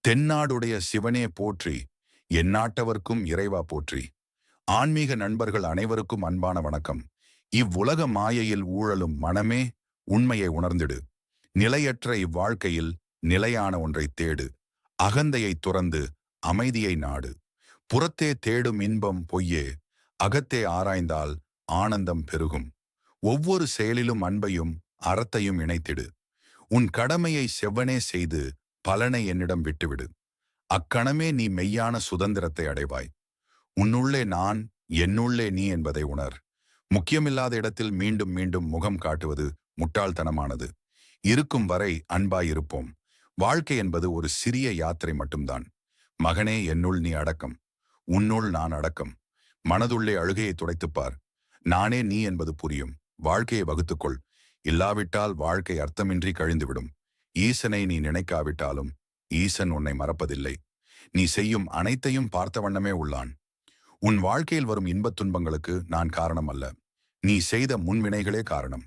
தென்னாடுடைய சிவனே போற்றி, எந்நாட்டவர்க்கும் இறைவா போற்றி. ஆன்மீக நண்பர்கள் அனைவருக்கும் அன்பான வணக்கம். இவ்வுலக மாயையில் ஊழலும் மனமே, உண்மையை உணர்ந்திடு. நிலையற்ற இவ்வாழ்க்கையில் நிலையான ஒன்றை தேடு. அகந்தையை துறந்து அமைதியை நாடு. புறத்தே தேடும் இன்பம் பொய்யே, அகத்தே ஆராய்ந்தால் ஆனந்தம் பெருகும். ஒவ்வொரு செயலிலும் அன்பையும் அறத்தையும் இணைத்திடு. உன் கடமையை செவ்வனே செய்து பலனை என்னிடம் விட்டுவிடு. அக்கணமே நீ மெய்யான சுதந்திரத்தை அடைவாய். உன்னுள்ளே நான், என்னுள்ளே நீ என்பதை உணர். முக்கியமில்லாத இடத்தில் மீண்டும் மீண்டும் முகம் காட்டுவது முட்டாள்தனமானது. இருக்கும் வரை அன்பாயிருப்போம். வாழ்க்கை என்பது ஒரு சிறிய யாத்திரை மட்டும்தான். மகனே, என்னுள் நீ அடக்கம், உன்னுள் நான் அடக்கம். மனதுள்ளே அழுகையை துடைத்துப்பார். நானே நீ என்பது புரியும். வாழ்க்கையை வகுத்துக்கொள். இல்லாவிட்டால் வாழ்க்கை அர்த்தமின்றி கழிந்துவிடும். ஈசனை நீ நினைக்காவிட்டாலும் ஈசன் உன்னை மறப்பதில்லை. நீ செய்யும் அனைத்தையும் பார்த்த வண்ணமே உள்ளான். உன் வாழ்க்கையில் வரும் இன்பத் துன்பங்களுக்கு நான் காரணம் அல்ல. நீ செய்த முன்வினைகளே காரணம்.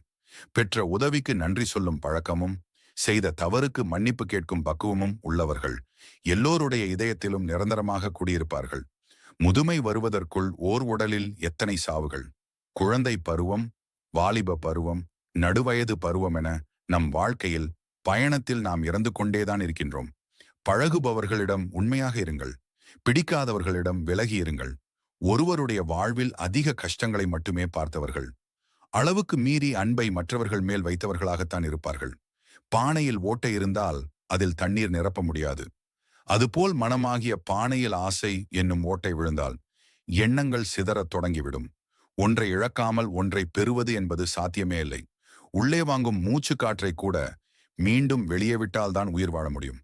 பெற்ற உதவிக்கு நன்றி சொல்லும் பழக்கமும் செய்த தவறுக்கு மன்னிப்பு கேட்கும் பக்குவமும் உள்ளவர்கள் எல்லோருடைய இதயத்திலும் நிரந்தரமாக குடியிருப்பார்கள். முதுமை வருவதற்குள் ஓர் உடலில் எத்தனை சாவுகள்! குழந்தை பருவம், வாலிப பருவம், நடுவயது பருவம் என நம் வாழ்க்கையில் பயணத்தில் நாம் இறந்து கொண்டேதான் இருக்கின்றோம். பழகுபவர்களிடம் உண்மையாக இருங்கள். பிடிக்காதவர்களிடம் விலகி இருங்கள். ஒருவருடைய வாழ்வில் அதிக கஷ்டங்களை மட்டுமே பார்த்தவர்கள் அளவுக்கு மீறி அன்பை மற்றவர்கள் மேல் வைத்தவர்களாகத்தான் இருப்பார்கள். பானையில் ஓட்டை இருந்தால் அதில் தண்ணீர் நிரப்ப முடியாது. அதுபோல் மனமாகிய பானையில் ஆசை என்னும் ஓட்டை விழுந்தால் எண்ணங்கள் சிதறத் தொடங்கிவிடும். ஒன்றை இழக்காமல் ஒன்றை பெறுவது என்பது சாத்தியமே இல்லை. உள்ளே வாங்கும் மூச்சு காற்றை கூட மீண்டும் வெளியே விட்டால்தான் உயிர் வாழ முடியும்.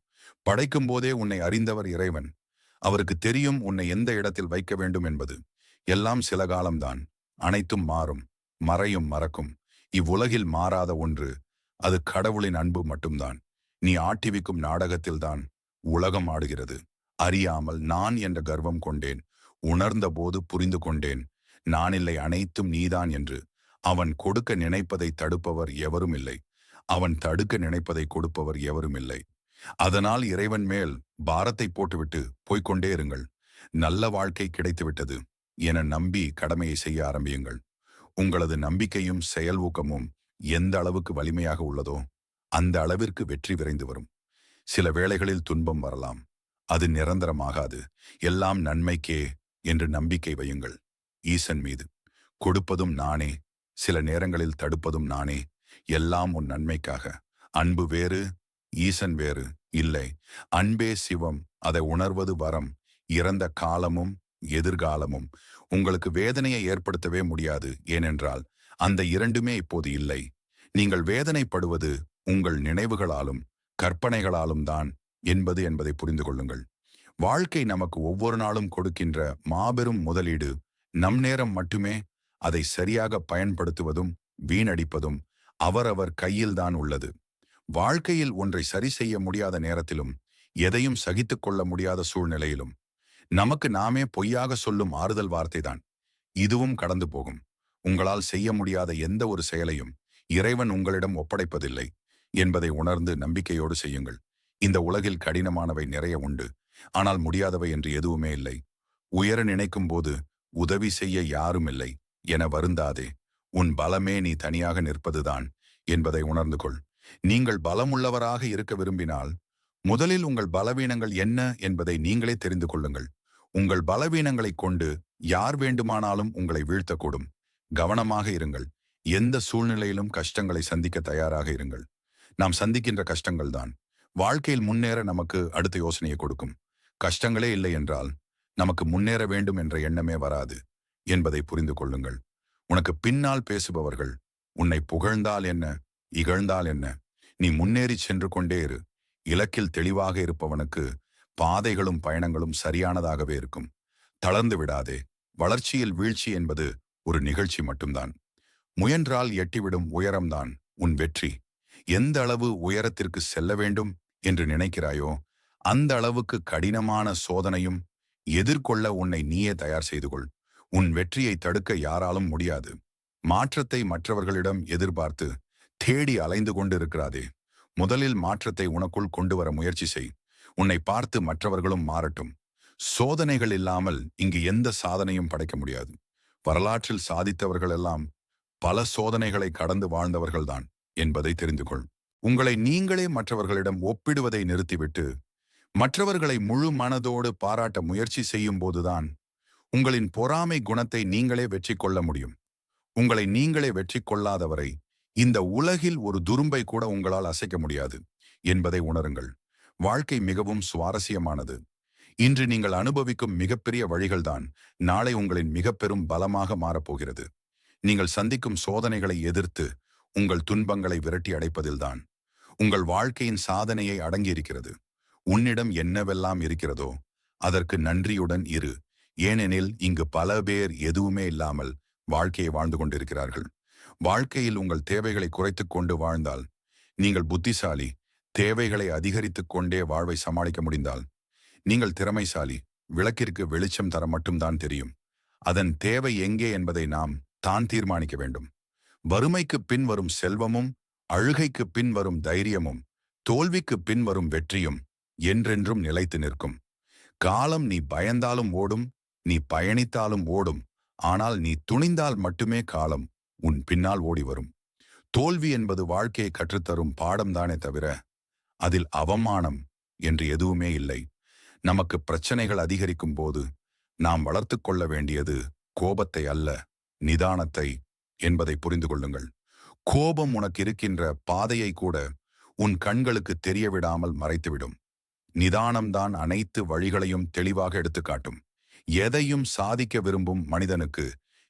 படைக்கும் போதே உன்னை அறிந்தவர் இறைவன். அவருக்கு தெரியும் உன்னை எந்த இடத்தில் வைக்க வேண்டும் என்பது. எல்லாம் சில காலம்தான். அனைத்தும் மாறும், மறையும், மறக்கும். இவ்வுலகில் மாறாத ஒன்று, அது கடவுளின் அன்பு மட்டும்தான். நீ ஆட்டிவிக்கும் நாடகத்தில்தான் உலகம் ஆடுகிறது. அறியாமல் நான் என்ற கர்வம் கொண்டேன். உணர்ந்த போது புரிந்து கொண்டேன், நானில்லை, அனைத்தும் நீதான் என்று. அவன் கொடுக்க நினைப்பதை தடுப்பவர் எவரும் இல்லை. அவன் தடுக்க நினைப்பதை கொடுப்பவர் எவரும் இல்லை. அதனால் இறைவன் மேல் பாரத்தை போட்டுவிட்டு போய்கொண்டே இருங்கள். நல்ல வாழ்க்கை கிடைத்துவிட்டது என நம்பி கடமையை செய்ய ஆரம்பியுங்கள். உங்களது நம்பிக்கையும் செயல் ஊக்கமும் எந்த அளவுக்கு வலிமையாக உள்ளதோ அந்த அளவிற்கு வெற்றி விரைந்து வரும். சில வேளைகளில் துன்பம் வரலாம். அது நிரந்தரமாகாது. எல்லாம் நன்மைக்கே என்று நம்பிக்கை வையுங்கள். ஈசன் மீது. கொடுப்பதும் நானே, சில நேரங்களில் தடுப்பதும் நானே. எல்லாம் உன் நன்மைக்காக. அன்பு வேறு, ஈசன் வேறு இல்லை. அன்பே சிவம். அதை உணர்வது வரம். இறந்த காலமும் எதிர்காலமும் உங்களுக்கு வேதனையை ஏற்படுத்தவே முடியாது. ஏனென்றால் அந்த இரண்டுமே இப்போது இல்லை. நீங்கள் வேதனைப்படுவது உங்கள் நினைவுகளாலும் கற்பனைகளாலும் தான் என்பதை புரிந்து கொள்ளுங்கள். வாழ்க்கை நமக்கு ஒவ்வொரு நாளும் கொடுக்கின்ற மாபெரும் முதலீடு நம் நேரம் மட்டுமே. அதை சரியாக பயன்படுத்துவதும் வீணடிப்பதும் அவரவர் கையில்தான் உள்ளது. வாழ்க்கையில் ஒன்றை சரி செய்ய முடியாத நேரத்திலும் எதையும் சகித்துக் கொள்ள முடியாத சூழ்நிலையிலும் நமக்கு நாமே பொய்யாக சொல்லும் ஆறுதல் வார்த்தைதான். இதுவும் கடந்து போகும். உங்களால் செய்ய முடியாத எந்த ஒரு செயலையும் இறைவன் உங்களிடம் ஒப்படைப்பதில்லை என்பதை உணர்ந்து நம்பிக்கையோடு செய்யுங்கள். இந்த உலகில் கடினமானவை நிறைய உண்டு. ஆனால் முடியாதவை என்று எதுவுமே இல்லை. உயர நினைக்கும் போது உதவி செய்ய யாரும் இல்லை என வருந்தாதே. உன் பலமே நீ தனியாக நிற்பதுதான் என்பதை உணர்ந்து கொள். நீங்கள் பலமுள்ளவராக இருக்க விரும்பினால் முதலில் உங்கள் பலவீனங்கள் என்ன என்பதை நீங்களே தெரிந்து கொள்ளுங்கள். உங்கள் பலவீனங்களை கொண்டு யார் வேண்டுமானாலும் உங்களை வீழ்த்தக்கூடும். கவனமாக இருங்கள். எந்த சூழ்நிலையிலும் கஷ்டங்களை சந்திக்க தயாராக இருங்கள். நாம் சந்திக்கின்ற கஷ்டங்கள் தான் வாழ்க்கையில் முன்னேற நமக்கு அடுத்த யோசனையை கொடுக்கும். கஷ்டங்களே இல்லை என்றால் நமக்கு முன்னேற வேண்டும் என்ற எண்ணமே வராது என்பதை புரிந்து கொள்ளுங்கள். உனக்கு பின்னால் பேசுபவர்கள் உன்னை புகழ்ந்தால் என்ன, இகழ்ந்தால் என்ன, நீ முன்னேறி சென்று கொண்டே இரு. இலக்கில் தெளிவாக இருப்பவனுக்கு பாதைகளும் பயணங்களும் சரியானதாகவே இருக்கும். தளர்ந்து விடாதே. வளர்ச்சியில் வீழ்ச்சி என்பது ஒரு நிகழ்ச்சி மட்டும்தான். முயன்றால் எட்டிவிடும் உயரம்தான் உன் வெற்றி. எந்த அளவு உயரத்திற்கு செல்ல வேண்டும் என்று நினைக்கிறாயோ அந்த அளவுக்கு கடினமான சோதனையும் எதிர்கொள்ள உன்னை நீயே தயார் செய்து கொள். உன் வெற்றியை தடுக்க யாராலும் முடியாது. மாற்றத்தை மற்றவர்களிடம் எதிர்பார்த்து தேடி அலைந்து கொண்டு இருக்கிறாதே. முதலில் மாற்றத்தை உனக்குள் கொண்டு வர முயற்சி செய். உன்னை பார்த்து மற்றவர்களும் மாறட்டும். சோதனைகள் இல்லாமல் இங்கு எந்த சாதனையும் படைக்க முடியாது. வரலாற்றில் சாதித்தவர்கள் எல்லாம் பல சோதனைகளை கடந்து வாழ்ந்தவர்கள்தான் என்பதை தெரிந்து கொள். உங்களை நீங்களே மற்றவர்களிடம் ஒப்பிடுவதை நிறுத்திவிட்டு மற்றவர்களை முழு மனதோடு பாராட்ட முயற்சி செய்யும் போதுதான் உங்களின் பொறாமை குணத்தை நீங்களே வெற்றி கொள்ள முடியும். உங்களை நீங்களே வெற்றி கொள்ளாதவரை இந்த உலகில் ஒரு துரும்பை கூட உங்களால் அசைக்க முடியாது என்பதை உணருங்கள். வாழ்க்கை மிகவும் சுவாரஸ்யமானது. இன்று நீங்கள் அனுபவிக்கும் மிகப்பெரிய வழிகள்தான் நாளை உங்களின் மிக பெரும் பலமாக மாறப்போகிறது. நீங்கள் சந்திக்கும் சோதனைகளை எதிர்த்து உங்கள் துன்பங்களை விரட்டி அடைப்பதில்தான் உங்கள் வாழ்க்கையின் சாதனையை அடங்கியிருக்கிறது. உன்னிடம் என்னவெல்லாம் இருக்கிறதோ அதற்கு நன்றியுடன் இரு. ஏனெனில் இங்கு பல பேர் எதுவுமே இல்லாமல் வாழ்க்கையை வாழ்ந்து கொண்டிருக்கிறார்கள். வாழ்க்கையில் உங்கள் தேவைகளை குறைத்துக் கொண்டு வாழ்ந்தால் நீங்கள் புத்திசாலி. தேவைகளை அதிகரித்துக் கொண்டே வாழ்வை சமாளிக்க முடிந்தால் நீங்கள் திறமைசாலி. விளக்கிற்கு வெளிச்சம் தர மட்டும்தான் தெரியும். அதன் தேவை எங்கே என்பதை நாம் தான் தீர்மானிக்க வேண்டும். வறுமைக்கு பின் வரும் செல்வமும், அழுகைக்கு பின் வரும் தைரியமும், தோல்விக்கு பின் வரும் வெற்றியும் என்றென்றும் நிலைத்து நிற்கும். காலம் நீ பயந்தாலும் ஓடும், நீ பயணித்தாலும் ஓடும். ஆனால் நீ துணிந்தால் மட்டுமே காலம் உன் பின்னால் ஓடி வரும். தோல்வி என்பது வாழ்க்கையை கற்றுத்தரும் பாடம்தானே தவிர அதில் அவமானம் என்று எதுவுமே இல்லை. நமக்கு பிரச்சனைகள் அதிகரிக்கும் போது நாம் வளர்த்து கொள்ள வேண்டியது கோபத்தை அல்ல, நிதானத்தை என்பதை புரிந்து கொள்ளுங்கள். கோபம் உனக்கு இருக்கின்ற பாதையை கூட உன் கண்களுக்கு தெரிய விடாமல் மறைத்துவிடும். நிதானம்தான் அனைத்து வழிகளையும் தெளிவாக எடுத்துக்காட்டும். எதையும் சாதிக்க விரும்பும் மனிதனுக்கு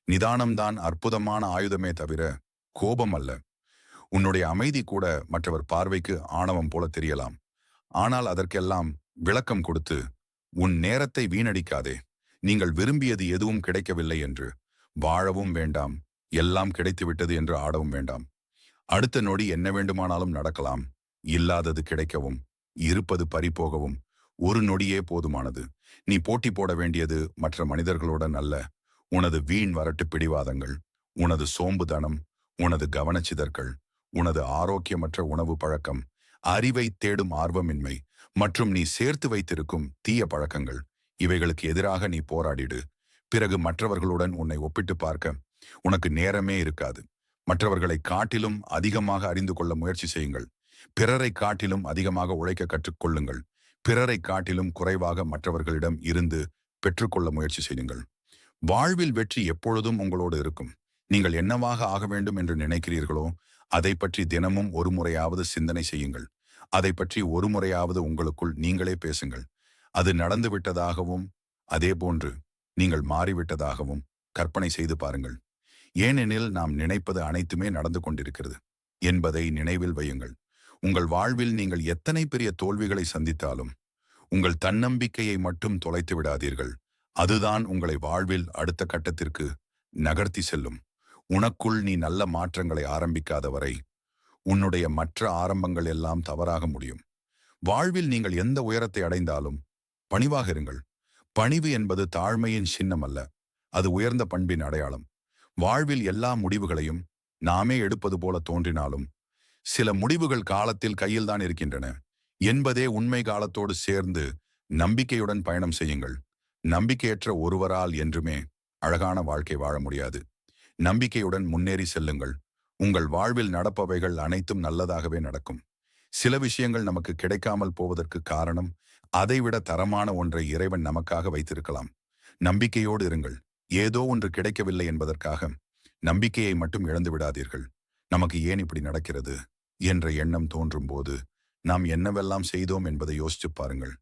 நிதானம்தான் அற்புதமான ஆயுதமே தவிர கோபம் அல்ல. உன்னுடைய அமைதி கூட மற்றவர் பார்வைக்கு ஆணவம் போல தெரியலாம். ஆனால் அதற்கெல்லாம் விளக்கம் கொடுத்து உன் நேரத்தை வீணடிக்காதே. நீங்கள் விரும்பியது எதுவும் கிடைக்கவில்லை என்று வாழவும் வேண்டாம், எல்லாம் கிடைத்துவிட்டது என்று ஆடவும் வேண்டாம். அடுத்த நொடி என்ன வேண்டுமானாலும் நடக்கலாம். இல்லாதது கிடைக்கவும் இருப்பது பறிபோகவும் ஒரு நொடியே போதுமானது. நீ போட்டி போட வேண்டியது மற்ற மனிதர்களுடன் அல்ல, உனது வீண் வரட்டு பிடிவாதங்கள், உனது சோம்புதனம், உனது கவனச்சிதற்கள், உனது ஆரோக்கியமற்ற உணவு பழக்கம், அறிவை தேடும் ஆர்வமின்மை மற்றும் நீ சேர்த்து வைத்திருக்கும் தீய பழக்கங்கள். இவைகளுக்கு எதிராக நீ போராடிடு. பிறகு மற்றவர்களுடன் உன்னை ஒப்பிட்டு பார்க்க உனக்கு நேரமே இருக்காது. மற்றவர்களை காட்டிலும் அதிகமாக அறிந்து கொள்ள முயற்சி செய்யுங்கள். பிறரை காட்டிலும் அதிகமாக உழைக்க கற்றுக்கொள்ளுங்கள். பிறரை காட்டிலும் குறைவாக மற்றவர்களிடம் இருந்து பெற்றுக்கொள்ள முயற்சி செய்யுங்கள். வாழ்வில் வெற்றி எப்பொழுதும் உங்களோடு இருக்கும். நீங்கள் என்னவாக ஆக வேண்டும் என்று நினைக்கிறீர்களோ அதை பற்றி தினமும் ஒரு முறையாவது சிந்தனை செய்யுங்கள். அதை பற்றி ஒரு முறையாவது உங்களுக்குள் நீங்களே பேசுங்கள். அது நடந்துவிட்டதாகவும் அதேபோன்று நீங்கள் மாறிவிட்டதாகவும் கற்பனை செய்து பாருங்கள். ஏனெனில் நாம் நினைப்பது அனைத்துமே நடந்து கொண்டிருக்கிறது என்பதை நினைவில் வையுங்கள். உங்கள் வாழ்வில் நீங்கள் எத்தனை பெரிய தோல்விகளை சந்தித்தாலும் உங்கள் தன்னம்பிக்கையை மட்டும் தொலைத்து விடாதீர்கள். அதுதான் உங்களை வாழ்வில் அடுத்த கட்டத்திற்கு நகர்த்தி செல்லும். உனக்குள் நீ நல்ல மாற்றங்களை ஆரம்பிக்காத வரை உன்னுடைய மற்ற ஆரம்பங்கள் எல்லாம் தவறாக முடியும். வாழ்வில் நீங்கள் எந்த உயரத்தை அடைந்தாலும் பணிவாக இருங்கள். பணிவு என்பது தாழ்மையின் சின்னம் அல்ல, அது உயர்ந்த பண்பின் அடையாளம். வாழ்வில் எல்லா முடிவுகளையும் நாமே எடுப்பது போல தோன்றினாலும் சில முடிவுகள் காலத்தில் கையில்தான் இருக்கின்றன என்பதே உண்மை. காலத்தோடு சேர்ந்து நம்பிக்கையுடன் பயணம் செய்யுங்கள். நம்பிக்கையற்ற ஒருவரால் என்றுமே அழகான வாழ்க்கை வாழ முடியாது. நம்பிக்கையுடன் முன்னேறி செல்லுங்கள். உங்கள் வாழ்வில் நடப்பவைகள் அனைத்தும் நல்லதாகவே நடக்கும். சில விஷயங்கள் நமக்கு கிடைக்காமல் போவதற்கு காரணம் அதைவிட தரமான ஒன்றை இறைவன் நமக்காக வைத்திருக்கலாம். நம்பிக்கையோடு இருங்கள். ஏதோ ஒன்று கிடைக்கவில்லை என்பதற்காக நம்பிக்கையை மட்டும் இழந்து விடாதீர்கள். நமக்கு ஏன் இப்படி நடக்கிறது என்ற எண்ணம் தோன்றும் போது நாம் என்னவெல்லாம் செய்தோம் என்பதை யோசிச்சு பாருங்கள்.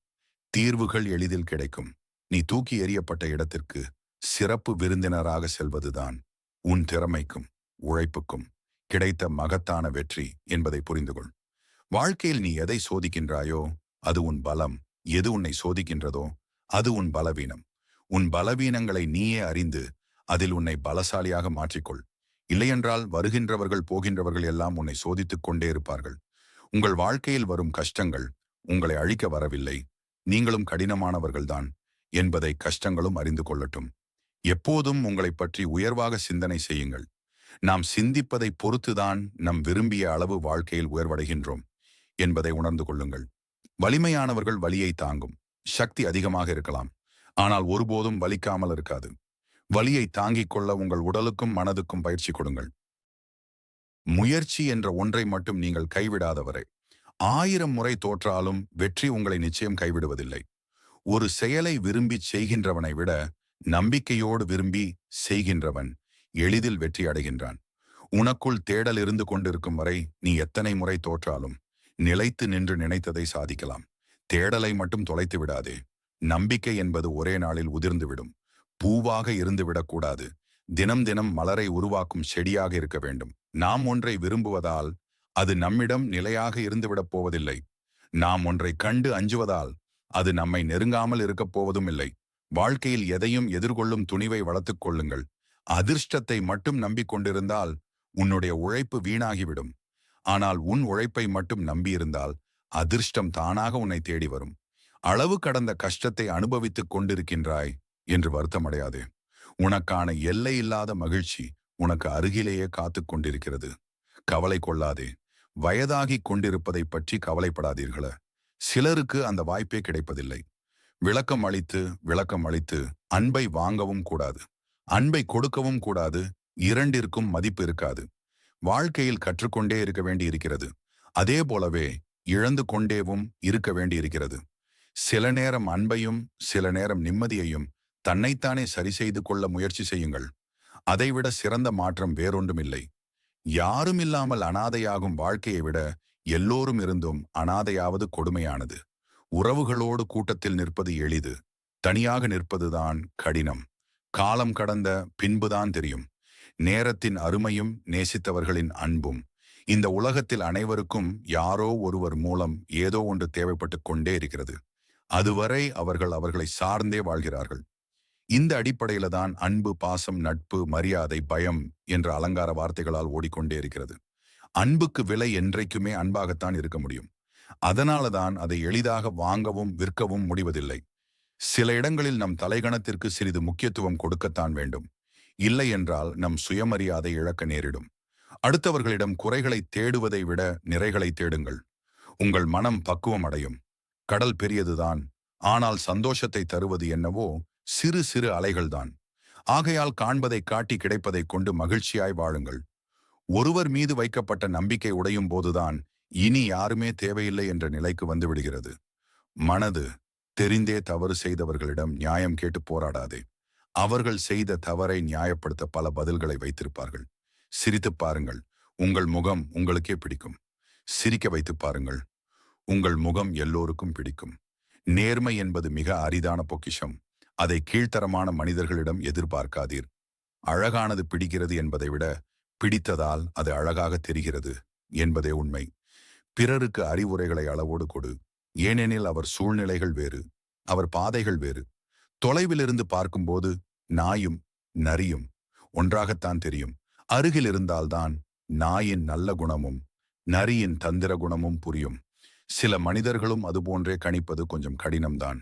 தீர்வுகள் எளிதில் கிடைக்கும். நீ தூக்கி எறியப்பட்ட இடத்திற்கு சிறப்பு விருந்தினராக செல்வதுதான் உன் திறமைக்கும் உழைப்புக்கும் கிடைத்த மகத்தான வெற்றி என்பதை புரிந்துகொள். வாழ்க்கையில் நீ எதை சோதிக்கின்றாயோ அது உன் பலம். எது உன்னை சோதிக்கின்றதோ அது உன் பலவீனம். உன் பலவீனங்களை நீயே அறிந்து அதில் உன்னை பலசாலியாக மாற்றிக்கொள். இல்லையென்றால் வருகின்றவர்கள் போகின்றவர்கள் எல்லாம் உன்னை சோதித்துக் கொண்டே இருப்பார்கள். உங்கள் வாழ்க்கையில் வரும் கஷ்டங்கள் உங்களை அழிக்க வரவில்லை, நீங்களும் கடினமானவர்கள்தான் என்பதை கஷ்டங்களும் அறிந்து கொள்ளட்டும். எப்போதும் உங்களை பற்றி உயர்வாக சிந்தனை செய்யுங்கள். நாம் சிந்திப்பதை பொறுத்துதான் நம் விரும்பிய அளவு வாழ்க்கையில் உயர்வடைகின்றோம் என்பதை உணர்ந்து கொள்ளுங்கள். வலிமையானவர்கள் வலியை தாங்கும் சக்தி அதிகமாக இருக்கலாம், ஆனால் ஒருபோதும் வலிக்காமல் இருக்காது. வலியை தாங்கிக் கொள்ள உங்கள் உடலுக்கும் மனதுக்கும் பயிற்சி கொடுங்கள். முயற்சி என்ற ஒன்றை மட்டும் நீங்கள் கைவிடாதவரை 1000 முறை தோற்றாலும் வெற்றி உங்களை நிச்சயம் கைவிடுவதில்லை. ஒரு செயலை விரும்பி செய்கின்றவனை விட நம்பிக்கையோடு விரும்பி செய்கின்றவன் எளிதில் வெற்றி அடைகின்றான். உனக்குள் தேடல் இருந்து கொண்டிருக்கும் வரை நீ எத்தனை முறை தோற்றாலும் நிலைத்து நின்று நினைத்ததை சாதிக்கலாம். தேடலை மட்டும் தொலைத்து விடாதே. நம்பிக்கை என்பது ஒரே நாளில் உதிர்ந்துவிடும். பூவாக இருந்துவிடக்கூடாது. தினம் தினம் மலரை உருவாக்கும் செடியாக இருக்க வேண்டும். நாம் ஒன்றை விரும்புவதால் அது நம்மிடம் நிலையாக இருந்துவிடப் போவதில்லை. நாம் ஒன்றை கண்டு அஞ்சுவதால் அது நம்மை நெருங்காமல் இருக்கப் போவதும் இல்லை. வாழ்க்கையில் எதையும் எதிர்கொள்ளும் துணிவை வளர்த்துக் கொள்ளுங்கள். அதிர்ஷ்டத்தை மட்டும் நம்பிக்கொண்டிருந்தால் உன்னுடைய உழைப்பு வீணாகிவிடும். ஆனால் உன் உழைப்பை மட்டும் நம்பியிருந்தால் அதிர்ஷ்டம் தானாக உன்னை தேடி வரும். அளவு கடந்த கஷ்டத்தை அனுபவித்துக் கொண்டிருக்கின்றாய் என்று வருத்தமடையாதே. உனக்கான எல்லை இல்லாத மகிழ்ச்சி உனக்கு அருகிலேயே காத்து கொண்டிருக்கிறது. கவலை கொள்ளாதே. வயதாகிக் கொண்டிருப்பதை பற்றி கவலைப்படாதீர்கள. சிலருக்கு அந்த வாய்ப்பே கிடைப்பதில்லை. விளக்கம் அளித்து விளக்கம் அளித்து அன்பை வாங்கவும் கூடாது, அன்பை கொடுக்கவும் கூடாது. இரண்டிற்கும் மதிப்பு இருக்காது. வாழ்க்கையில் கற்றுக்கொண்டே இருக்க வேண்டி இருக்கிறது. அதே போலவே இழந்து கொண்டேவும் இருக்க வேண்டி இருக்கிறது. சில நேரம் அன்பையும் சில நேரம் நிம்மதியையும் தன்னைத்தானே சரி செய்து கொள்ள முயற்சி செய்யுங்கள். அதைவிட சிறந்த மாற்றம் வேறொன்றுமில்லை. யாரும் இல்லாமல் அனாதையாகும் வாழ்க்கையை விட எல்லோரும் இருந்தும் அனாதையாவது கொடுமையானது. உறவுகளோடு கூட்டத்தில் நிற்பது எளிது, தனியாக நிற்பதுதான் கடினம். காலம் கடந்த பின்புதான் தெரியும் நேரத்தின் அருமையும் நேசித்தவர்களின் அன்பும். இந்த உலகத்தில் அனைவருக்கும் யாரோ ஒருவர் மூலம் ஏதோ ஒன்று தேவைப்பட்டு கொண்டே இருக்கிறது. அதுவரை அவர்கள் அவர்களை சார்ந்தே வாழ்கிறார்கள். இந்த அடிப்படையில தான் அன்பு, பாசம், நட்பு, மரியாதை, பயம் என்ற அலங்கார வார்த்தைகளால் ஓடிக்கொண்டே இருக்கிறது. அன்புக்கு விலை என்றைக்குமே அன்பாகத்தான் இருக்க முடியும். அதனால தான் அதை எளிதாக வாங்கவும் விற்கவும் முடிவதில்லை. சில இடங்களில் நம் தலைகணத்திற்கு சிறிது முக்கியத்துவம் கொடுக்கத்தான் வேண்டும். இல்லை என்றால் நம் சுயமரியாதை இழக்க நேரிடும். அடுத்தவர்களிடம் குறைகளை தேடுவதை விட நிறைகளை தேடுங்கள். உங்கள் மனம் பக்குவம் அடையும். கடல் பெரியதுதான், ஆனால் சந்தோஷத்தை தருவது என்னவோ சிறு சிறு அலைகள்தான். ஆகையால் காண்பதை காட்டி கிடைப்பதை கொண்டு மகிழ்ச்சியாய் வாழுங்கள். ஒருவர் மீது வைக்கப்பட்ட நம்பிக்கை உடையும் போதுதான் இனி யாருமே தேவையில்லை என்ற நிலைக்கு வந்துவிடுகிறது. மனது தெரிந்தே தவறு செய்தவர்களிடம் நியாயம் கேட்டு போராடாதே. அவர்கள் செய்த தவறை நியாயப்படுத்த பல பதில்களை வைத்திருப்பார்கள். சிரித்து பாருங்கள், உங்கள் முகம் உங்களுக்கே பிடிக்கும். சிரிக்க வைத்து பாருங்கள், உங்கள் முகம் எல்லோருக்கும் பிடிக்கும். நேர்மை என்பது மிக அரிதான பொக்கிஷம். அதை கீழ்த்தரமான மனிதர்களிடம் எதிர்பார்க்காதீர். அழகானது பிடிக்கிறது என்பதை விட பிடித்ததால் அது அழகாக தெரிகிறது என்பதே உண்மை. பிறருக்கு அறிவுரைகளை அளவோடு கொடு. ஏனெனில் அவர் சூழ்நிலைகள் வேறு, அவர் பாதைகள் வேறு. தொலைவிலிருந்து பார்க்கும்போது நாயும் நரியும் ஒன்றாகத்தான் தெரியும். அருகில் இருந்தால்தான் நாயின் நல்ல குணமும் நரியின் தந்திர குணமும் புரியும். சில மனிதர்களும் அதுபோன்றே கணிப்பது கொஞ்சம் கடினம்தான்.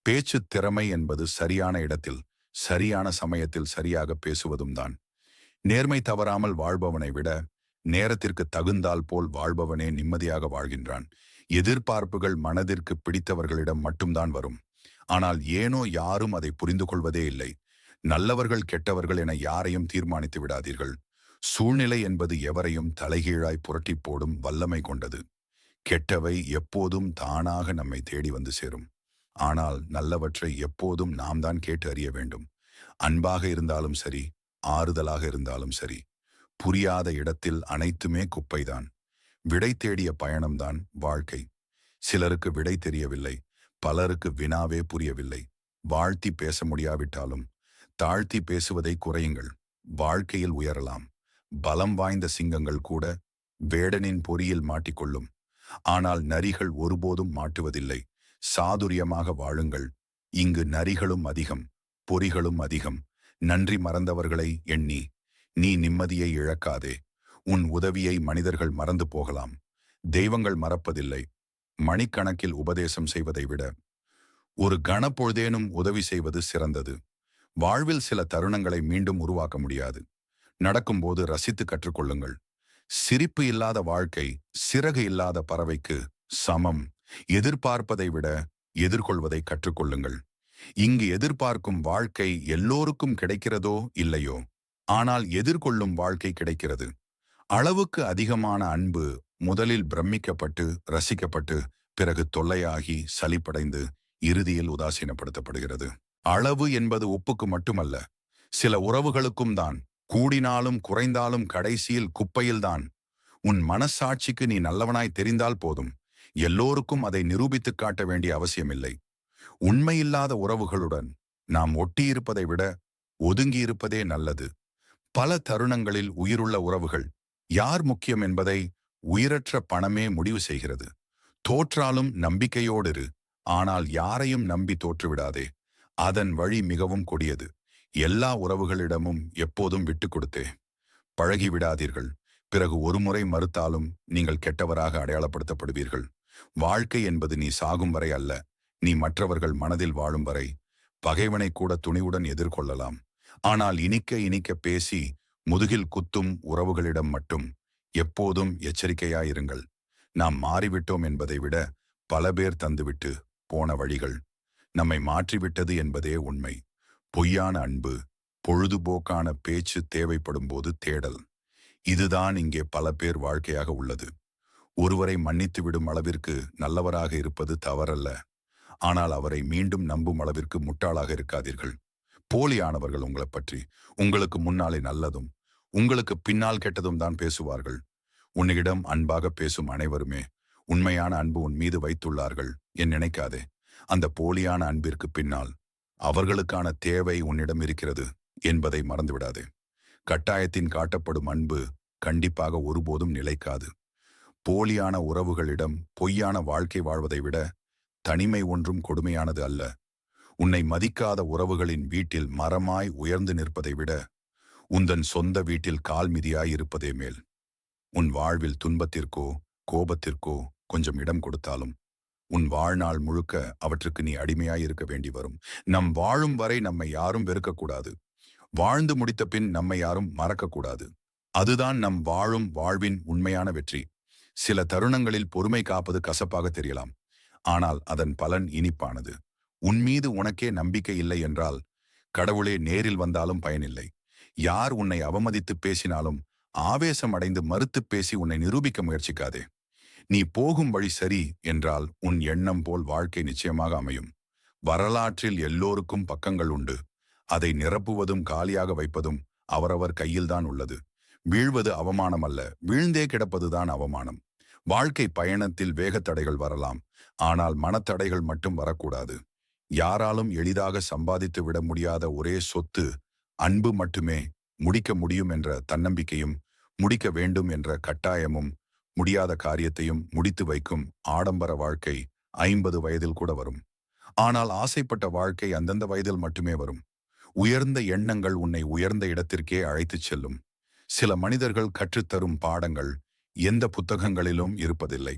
பேச்சு திறமை என்பது சரியான இடத்தில் சரியான சமயத்தில் சரியாக பேசுவதும் தான். நேர்மை தவறாமல் வாழ்பவனை விட நேரத்திற்கு தகுந்தால் போல் வாழ்பவனே நிம்மதியாக வாழ்கின்றான். எதிர்பார்ப்புகள் மனதிற்கு பிடித்தவர்களிடம் மட்டும்தான் வரும். ஆனால் ஏனோ யாரும் அதை புரிந்து கொள்வதே இல்லை. நல்லவர்கள் கெட்டவர்கள் என யாரையும் தீர்மானித்து விடாதீர்கள். சூழ்நிலை என்பது எவரையும் தலைகீழாய் புரட்டி போடும் வல்லமை கொண்டது. கெட்டவை எப்போதும் தானாக நம்மை தேடி வந்து சேரும். ஆனால் நல்லவற்றை எப்போதும் நாம் தான் கேட்டு அறிய வேண்டும். அன்பாக இருந்தாலும் சரி, ஆறுதலாக இருந்தாலும் சரி, புரியாத இடத்தில் அனைத்துமே குப்பைதான். விடை தேடிய பயணம்தான் வாழ்க்கை. சிலருக்கு விடை தெரியவில்லை, பலருக்கு வினாவே புரியவில்லை. வாழ்த்தி பேச முடியாவிட்டாலும் தாழ்த்தி பேசுவதை குறையுங்கள். வாழ்க்கையில் உயரலாம். பலம் வாய்ந்த சிங்கங்கள் கூட வேடனின் பொறியில் மாட்டிக்கொள்ளும். ஆனால் நரிகள் ஒருபோதும் மாட்டுவதில்லை. சாதுரியமாக வாழுங்கள். இங்கு நரிகளும் அதிகம், பொறிகளும் அதிகம். நன்றி மறந்தவர்களை எண்ணி நீ நிம்மதியை இழக்காதே. உன் உதவியை மனிதர்கள் மறந்து போகலாம், தெய்வங்கள் மறப்பதில்லை. மணிக்கணக்கில் உபதேசம் செய்வதை விட ஒரு கணப்பொழுதேனும் உதவி செய்வது சிறந்தது. வாழ்வில் சில தருணங்களை மீண்டும் உருவாக்க முடியாது. நடக்கும்போது ரசித்து கற்றுக்கொள்ளுங்கள். சிரிப்பு இல்லாத வாழ்க்கை சிறகு இல்லாத பறவைக்கு சமம் எதிர்பார்ப்பதை விட எதிர்கொள்வதை கற்றுக்கொள்ளுங்கள். இங்கு எதிர்பார்க்கும் வாழ்க்கை எல்லோருக்கும் கிடைக்கிறதோ இல்லையோ, ஆனால் எதிர்கொள்ளும் வாழ்க்கை கிடைக்கிறது. அளவுக்கு அதிகமான அன்பு முதலில் பிரமிக்கப்பட்டு ரசிக்கப்பட்டு பிறகு தொல்லையாகி சலிப்படைந்து இறுதியில் உதாசீனப்படுத்தப்படுகிறது. அளவு என்பது உப்புக்கு மட்டுமல்ல, சில உறவுகளுக்கும் தான். கூடினாலும் குறைந்தாலும் கடைசியில் குப்பையில்தான். உன் மனசாட்சிக்கு நீ நல்லவனாய் தெரிந்தால் போதும். எல்லோருக்கும் அதை நிரூபித்துக் காட்ட வேண்டிய அவசியமில்லை. உண்மையில்லாத உறவுகளுடன் நாம் ஒட்டியிருப்பதை விட ஒதுங்கியிருப்பதே நல்லது. பல தருணங்களில் உயிருள்ள உறவுகள் யார் முக்கியம் என்பதை உயிரற்ற பணமே முடிவு செய்கிறது. தோற்றாலும் நம்பிக்கையோடு இரு. ஆனால் யாரையும் நம்பி தோற்றுவிடாதே. அதன் வழி மிகவும் கொடியது. எல்லா உறவுகளிடமும் எப்போதும் விட்டுக் கொடுத்தே பழகிவிடாதீர்கள். பிறகு ஒருமுறை மறுத்தாலும் நீங்கள் கெட்டவராக அடையாளப்படுத்தப்படுவீர்கள். வாழ்க்கை என்பது நீ சாகும் வரை அல்ல, நீ மற்றவர்கள் மனதில் வாழும் வரை. பகைவனை கூட துணிவுடன் எதிர்கொள்ளலாம். ஆனால் இனிக்க இனிக்க பேசி முதுகில் குத்தும் உறவுகளிடம் மட்டும் எப்போதும் எச்சரிக்கையாயிருங்கள். நாம் மாறிவிட்டோம் என்பதை விட பல பேர் தந்துவிட்டு போன வழிகள் நம்மை மாற்றிவிட்டது என்பதே உண்மை. பொய்யான அன்பு, பொழுதுபோக்கான பேச்சு, தேவைப்படும் போது தேடல், இதுதான் இங்கே பல பேர் வாழ்க்கையாக உள்ளது. ஒருவரை மன்னித்து விடும் அளவிற்கு நல்லவராக இருப்பது தவறல்ல. ஆனால் அவரை மீண்டும் நம்பும் அளவிற்கு முட்டாளாக இருக்காதீர்கள். போலியானவர்கள் உங்களை பற்றி உங்களுக்கு முன்னாலே நல்லதும் உங்களுக்கு பின்னால் கெட்டதும் தான் பேசுவார்கள். உன்னிடம் அன்பாக பேசும் அனைவருமே உண்மையான அன்பு உன் மீது வைத்துள்ளார்கள் என் நினைக்காதே. அந்த போலியான அன்பிற்கு பின்னால் அவர்களுக்கான தேவை உன்னிடம் இருக்கிறது என்பதை மறந்துவிடாதே. கட்டாயத்தின் காட்டப்படும் அன்பு கண்டிப்பாக ஒருபோதும் நிலைக்காது. போலியான உறவுகளிடம் பொய்யான வாழ்க்கை வாழ்வதை விட தனிமை ஒன்றும் கொடுமையானது அல்ல. உன்னை மதிக்காத உறவுகளின் வீட்டில் மரமாய் உயர்ந்து நிற்பதை விட உந்தன் சொந்த வீட்டில் கால் மிதியாய் இருப்பதே மேல். உன் வாழ்வில் துன்பத்திற்கோ கோபத்திற்கோ கொஞ்சம் இடம் கொடுத்தாலும் உன் வாழ்நாள் முழுக்க அவற்றுக்கு நீ அடிமையாய் இருக்க வேண்டி வரும். நம் வாழும் வரை நம்மை யாரும் வெறுக்கக்கூடாது. வாழ்ந்து முடித்த பின் நம்மை யாரும் மறக்கக்கூடாது. அதுதான் நம் வாழும் வாழ்வின் உண்மையான வெற்றி. சில தருணங்களில் பொறுமை காப்பது கசப்பாக தெரியலாம், ஆனால் அதன் பலன் இனிப்பானது. உன்மீது உனக்கே நம்பிக்கை இல்லை என்றால் கடவுளே நேரில் வந்தாலும் பயனில்லை. யார் உன்னை அவமதித்து பேசினாலும் ஆவேசம் அடைந்து மறுத்து பேசி உன்னை நிரூபிக்க முயற்சிக்காதே. நீ போகும் வழி சரி என்றால் உன் எண்ணம் போல் வாழ்க்கை நிச்சயமாக அமையும். வரலாற்றில் எல்லோருக்கும் பக்கங்கள் உண்டு. அதை நிரப்புவதும் காலியாக வைப்பதும் அவரவர் கையில்தான் உள்ளது. வீழ்வது அவமானம் அல்ல, வீழ்ந்தே கிடப்பதுதான் அவமானம். வாழ்க்கை பயணத்தில் வேகத்தடைகள் வரலாம், ஆனால் மனத்தடைகள் மட்டும் வரக்கூடாது. யாராலும் எளிதாக சம்பாதித்து விட முடியாத ஒரே சொத்து அன்பு மட்டுமே. முடிக்க முடியும் என்ற தன்னம்பிக்கையும் முடிக்க வேண்டும் என்ற கட்டாயமும் முடியாத காரியத்தையும் முடித்து வைக்கும் ஆடம்பர வாழ்க்கை 50 வயதில் கூட வரும். ஆனால் ஆசைப்பட்ட வாழ்க்கை அந்தந்த வயதில் மட்டுமே வரும். உயர்ந்த எண்ணங்கள் உன்னை உயர்ந்த இடத்திற்கே அழைத்துச் செல்லும். சில மனிதர்கள் கற்றுத்தரும் பாடங்கள் எந்த புத்தகங்களிலும் இருப்பதில்லை.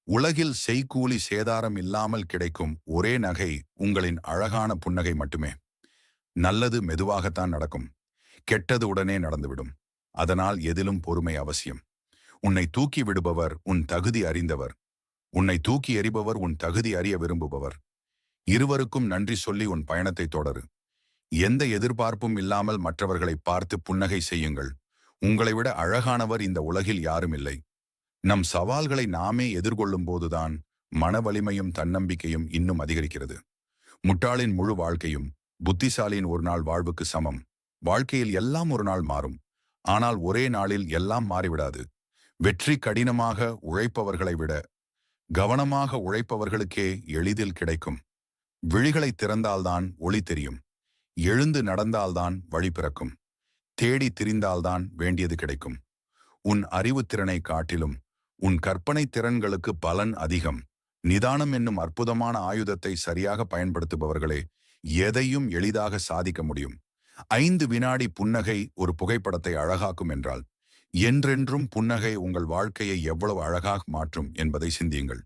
உலகில் செய்கூலி சேதாரம் இல்லாமல் கிடைக்கும் ஒரே நகை உங்களின் அழகான புன்னகை மட்டுமே. நல்லது மெதுவாகத்தான் நடக்கும், கெட்டது உடனே நடந்துவிடும். அதனால் எதிலும் பொறுமை அவசியம். உன்னை தூக்கி விடுபவர் உன் தகுதி அறிந்தவர், உன்னை தூக்கி எறிபவர் உன் தகுதி அறிய விரும்புபவர். இருவருக்கும் நன்றி சொல்லி உன் பயணத்தை தொடரு. எந்த எதிர்பார்ப்பும் இல்லாமல் மற்றவர்களை பார்த்து புன்னகை செய்யுங்கள். உங்களை விட அழகானவர் இந்த உலகில் யாரும் இல்லை. நம் சவால்களை நாமே எதிர்கொள்ளும் போதுதான் மன வலிமையும் தன்னம்பிக்கையும் இன்னும் அதிகரிக்கிறது. முட்டாளின் முழு வாழ்க்கையும் புத்திசாலியின் ஒரு நாள் வாழ்வுக்கு சமம். வாழ்க்கையில் எல்லாம் ஒரு நாள் மாறும், ஆனால் ஒரே நாளில் எல்லாம் மாறிவிடாது. வெற்றி கடினமாக உழைப்பவர்களை விட கவனமாக உழைப்பவர்களுக்கே எளிதில் கிடைக்கும். விழிகளை திறந்தால்தான் ஒளி தெரியும். எழுந்து நடந்தால்தான் வழி பிறக்கும். தேடி திரிந்தால்தான் வேண்டியது கிடைக்கும். உன் அறிவுத்திறனை காட்டிலும் உன் கற்பனை திறன்களுக்கு பலன் அதிகம். நிதானம் என்னும் அற்புதமான ஆயுதத்தை சரியாக பயன்படுத்துபவர்களே எதையும் எளிதாக சாதிக்க முடியும். 5 வினாடி புன்னகை ஒரு புகைப்படத்தை அழகாக்கும் என்றால் என்றென்றும் புன்னகை உங்கள் வாழ்க்கையை எவ்வளவு அழகாக மாற்றும் என்பதை சிந்தியுங்கள்.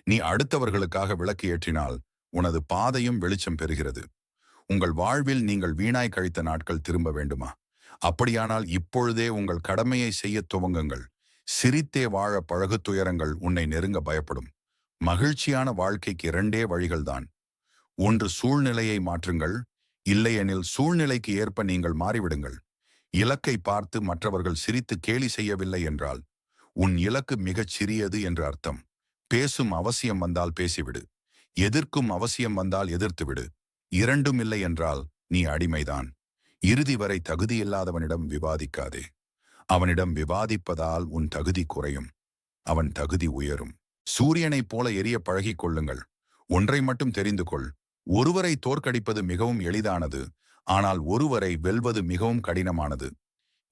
நீ அடுத்தவர்களுக்காக விளக்கு ஏற்றினால் உனது பாதையும் வெளிச்சம் பெறுகிறது. உங்கள் வாழ்வில் நீங்கள் வீணாய் கழித்த நாட்கள் திரும்ப வேண்டுமா? அப்படியானால் இப்பொழுதே உங்கள் கடமையை செய்ய துவங்குங்கள். சிரித்தே வாழ பழகு. துயரங்கள் உன்னை நெருங்க பயப்படும். மகிழ்ச்சியான வாழ்க்கைக்கு இரண்டே வழிகள்தான். ஒன்று சூழ்நிலையை மாற்றுங்கள், இல்லையெனில் சூழ்நிலைக்கு ஏற்ப நீங்கள் மாறிவிடுங்கள். இலக்கை பார்த்து மற்றவர்கள் சிரித்து கேலி செய்யவில்லை என்றால் உன் இலக்கு மிகச் சிறியது என்று அர்த்தம். பேசும் அவசியம் வந்தால் பேசிவிடு, எதிர்க்கும் அவசியம் வந்தால் எதிர்த்துவிடு. இரண்டும் இல்லை என்றால் நீ அடிமைதான். இறுதி வரை தகுதியில்லாதவனிடம் விவாதிக்காதே. அவனிடம் விவாதிப்பதால் உன் தகுதி குறையும், அவன் தகுதி உயரும். சூரியனைப் போல எரிய பழகிக் கொள்ளுங்கள். ஒன்றை மட்டும் தெரிந்து கொள், ஒருவரை தோற்கடிப்பது மிகவும் எளிதானது, ஆனால் ஒருவரை வெல்வது மிகவும் கடினமானது.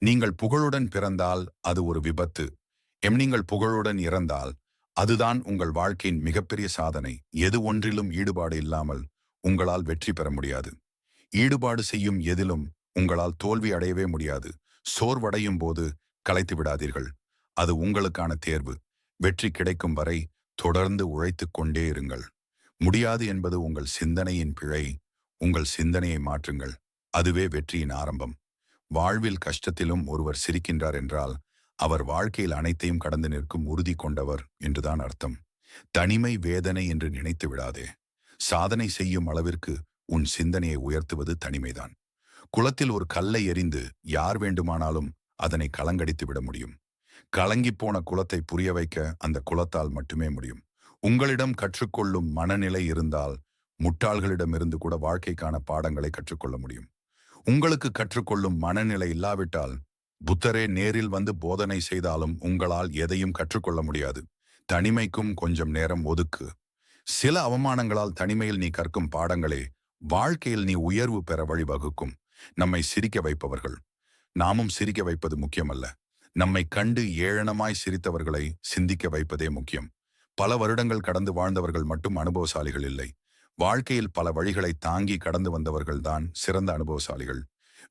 நீங்கள் புகழுடன் பிறந்தால் அது ஒரு விபத்து. நீங்கள் புகழுடன் இறந்தால் அதுதான் உங்கள் வாழ்க்கையின் மிகப்பெரிய சாதனை. எது ஒன்றிலும் ஈடுபாடு இல்லாமல் உங்களால் வெற்றி பெற முடியாது. ஈடுபாடு செய்யும் எதிலும் உங்களால் தோல்வி அடையவே முடியாது. சோர்வடையும் போது கலைத்து விடாதீர்கள். அது உங்களுக்கான தேர்வு. வெற்றி கிடைக்கும் வரை தொடர்ந்து உழைத்துக் கொண்டே இருங்கள். முடியாது என்பது உங்கள் சிந்தனையின் பிழை. உங்கள் சிந்தனையை மாற்றுங்கள். அதுவே வெற்றியின் ஆரம்பம். வாழ்வில் கஷ்டத்திலும் ஒருவர் சிரிக்கின்றார் என்றால் அவர் வாழ்க்கையில் அனைத்தையும் கடந்து நிற்கும் உறுதி கொண்டவர் என்றுதான் அர்த்தம். தனிமை வேதனை என்று நினைத்து விடாதே. சாதனை செய்யும் அளவிற்கு உன் சிந்தனையை உயர்த்துவது தனிமைதான். குளத்தில் ஒரு கல்லை எறிந்து யார் வேண்டுமானாலும் அதனை கலங்கடித்து விட முடியும். கலங்கிப்போன குளத்தை புரிய வைக்க அந்த குளத்தால் மட்டுமே முடியும். உங்களிடம் கற்றுக்கொள்ளும் மனநிலை இருந்தால் முட்டாள்களிடமிருந்து கூட வாழ்க்கைக்கான பாடங்களை கற்றுக்கொள்ள முடியும். உங்களுக்கு கற்றுக்கொள்ளும் மனநிலை இல்லாவிட்டால் புத்தரே நேரில் வந்து போதனை செய்தாலும் உங்களால் எதையும் கற்றுக்கொள்ள முடியாது. தனிமைக்கும் கொஞ்சம் நேரம் ஒதுக்கு. சில அவமானங்களால் தனிமையில் நீ கற்கும் பாடங்களே வாழ்க்கையில் நீ உயர்வு பெற வழிவகுக்கும். நம்மை சிரிக்க வைப்பவர்கள், நாமும் சிரிக்க வைப்பது முக்கியமல்ல. நம்மை கண்டு ஏளனமாய் சிரித்தவர்களை சிந்திக்க வைப்பதே முக்கியம். பல வருடங்கள் கடந்து வாழ்ந்தவர்கள் மட்டும் அனுபவசாலிகள் இல்லை. வாழ்க்கையில் பல வழிகளை தாங்கி கடந்து வந்தவர்கள்தான் சிறந்த அனுபவசாலிகள்.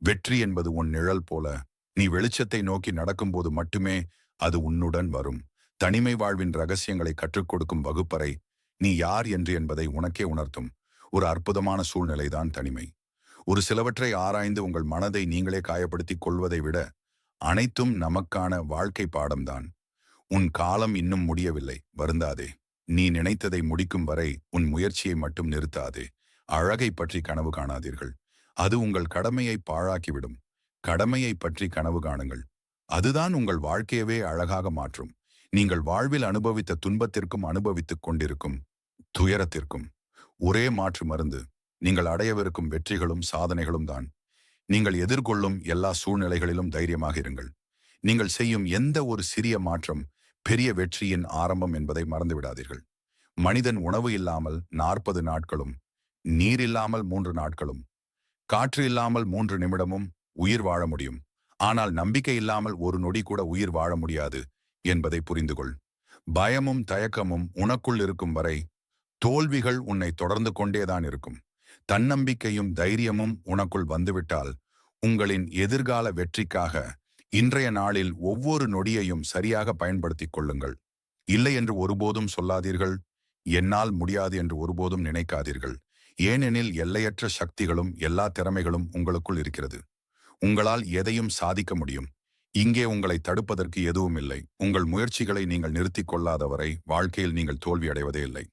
வெற்றி என்பது உன் நிழல் போல. நீ வெளிச்சத்தை நோக்கி நடக்கும்போது மட்டுமே அது உன்னுடன் வரும். தனிமை வாழ்வின் ரகசியங்களை கற்றுக் கொடுக்கும் வகுப்பறை நீ யார் என்று என்பதை உனக்கே உணர்த்தும் ஒரு அற்புதமான சூழ்நிலைதான் தனிமை. ஒரு சிலவற்றை ஆராய்ந்து உங்கள் மனதை நீங்களே காயப்படுத்திக் கொள்வதை விட அனைத்தும் நமக்கான வாழ்க்கை பாடம்தான். உன் காலம் இன்னும் முடியவில்லை, வருந்தாதே. நீ நினைத்ததை முடிக்கும் வரை உன் முயற்சியை மட்டும் நிறுத்தாதே. அழகை பற்றி கனவு காணாதீர்கள், அது உங்கள் கடமையை பாழாக்கிவிடும். கடமையை பற்றி கனவு காணுங்கள், அதுதான் உங்கள் வாழ்க்கையவே அழகாக மாற்றும். நீங்கள் வாழ்வில் அனுபவித்த துன்பத்திற்கும் அனுபவித்துக் கொண்டிருக்கும் துயரத்திற்கும் ஒரே மாற்று மருந்து நீங்கள் அடையவிருக்கும் வெற்றிகளும் சாதனைகளும் தான். நீங்கள் எதிர்கொள்ளும் எல்லா சூழ்நிலைகளிலும் தைரியமாக இருங்கள். நீங்கள் செய்யும் எந்த ஒரு சிறிய மாற்றம் பெரிய வெற்றியின் ஆரம்பம் என்பதை மறந்துவிடாதீர்கள். மனிதன் உணவு இல்லாமல் 40 நாட்களும், நீர் இல்லாமல் 3 நாட்களும், காற்று இல்லாமல் 3 நிமிடமும் உயிர் வாழ முடியும். ஆனால் நம்பிக்கை இல்லாமல் ஒரு நொடி கூட உயிர் வாழ முடியாது என்பதை புரிந்துகொள். பயமும் தயக்கமும் உனக்குள் இருக்கும் வரை தோல்விகள் உன்னை தொடர்ந்து கொண்டேதான் இருக்கும். தன்னம்பிக்கையும் தைரியமும் உனக்குள் வந்துவிட்டால் உங்களின் எதிர்கால வெற்றிக்காக இன்றைய நாளில் ஒவ்வொரு நொடியையும் சரியாக பயன்படுத்திக் கொள்ளுங்கள். இல்லை என்று ஒருபோதும் சொல்லாதீர்கள். என்னால் முடியாது என்று ஒருபோதும் நினைக்காதீர்கள். ஏனெனில் எல்லையற்ற சக்திகளும் எல்லா திறமைகளும் உங்களுக்குள் இருக்கிறது. உங்களால் எதையும் சாதிக்க முடியும். இங்கே உங்களை தடுப்பதற்கு எதுவும் இல்லை. உங்கள் முயற்சிகளை நீங்கள் நிறுத்திக் கொள்ளாதவரை வாழ்க்கையில் நீங்கள் தோல்வி அடைவதே இல்லை.